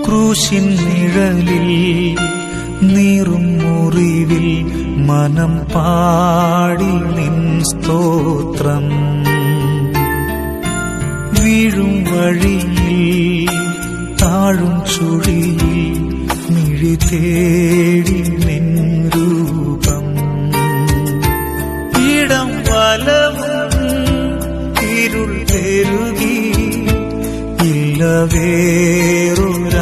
ക്രൂശിൻ നിഴലിൽ നീറും മുറിവിൽ മനം പാടി നിൻ സ്തോത്രം. വീഴും വഴിയിൽ താഴും ചുഴിയിൽ മിഴി തേടി നിൻ രൂപം. ഇടം വലവും ഇരുൾ പെരുകി ഇല്ല വേറൊരാളെന്നെ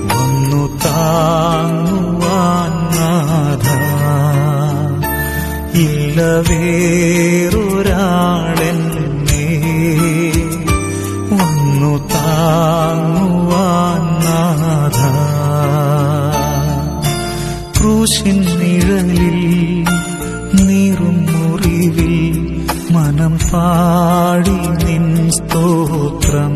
വന്നു താങ്ങുവാൻ നാഥ. ഇല്ല വേറൊരാളെന്നെ വന്നു താങ്ങുവാൻ നാഥ. ക്രൂശിൻ നിഴലിൽ നീറും മുറിവിൽ മനം പാടി നിൻ സ്തോത്രം.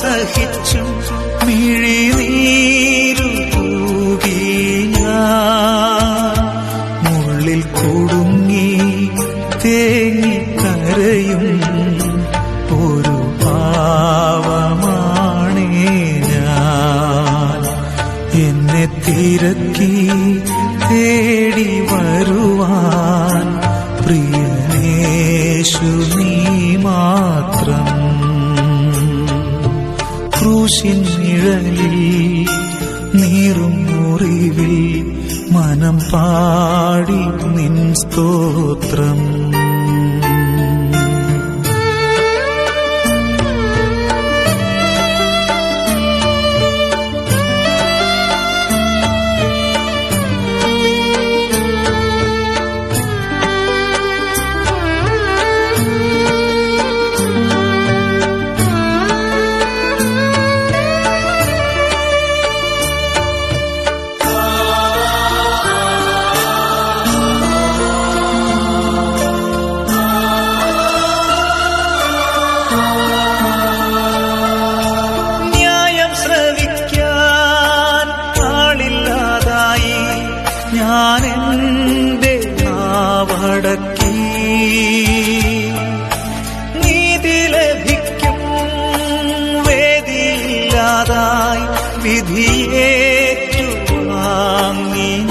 സഹിച്ചും മിഴിനീരു തൂകി ഞാൻ മുള്ളിൽ കുടുങ്ങി തേങ്ങിക്കരയും ഒരു പാവമാണേ ഞാൻ. എന്നെ തിരക്കി തേടി വരുവാൻ പ്രിയനേശു നീ മാത്രം. ക്രൂശിൻ നിഴലിൽ നീറും മുറിവിൽ മനം പാടി നിൻ സ്തോത്രം. ഞാനെന്റെ നാവടക്കി നീതി ലഭിക്കും വേദിയില്ലാതായി വിധിയേറ്റുവാങ്ങി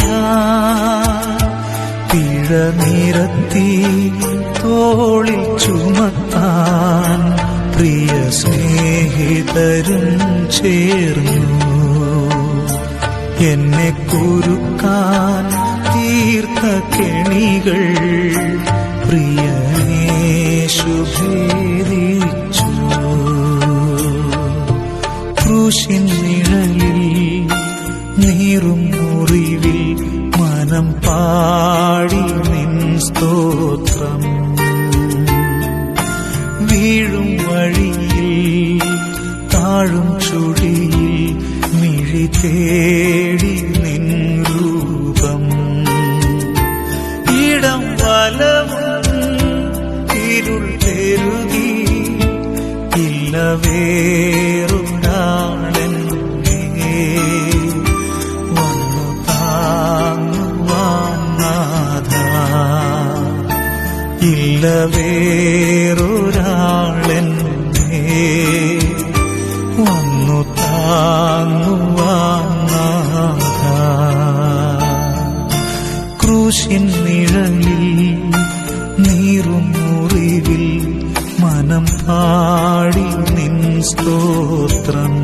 ഞാൻ. പിഴ നിരത്തി തോളിൽ ചുമത്താൻ പ്രിയ സ്നേഹിതരും ചേർന്നു. എന്നെ കുരുക്കാൻ തീർത്ത കെണികൾ പ്രിയനേശു ഭേദിച്ചു. ക്രൂശിൻ നിഴലിൽ നീറും മുറിവിൽ മനം പാടി നിൻ സ്തോത്രം. വീഴും വഴിയിൽ താഴും ചുഴിയിൽ മിഴി തേടി നിൻ രൂപം. ഇടം വലവും ഇരുൾ പെരുകി ഇല്ല വേറൊരാളെന്നെ വന്നു താങ്ങുവാൻ നാഥ. ഇല്ല വേറൊരാളെന്നെ വന്നു താങ്ങുവാൻ നാഥ. ക്രൂശിൻ നിഴലിൽ നീറും മുറിവിൽ മനം പാടി നിൻ സ്തോത്രം.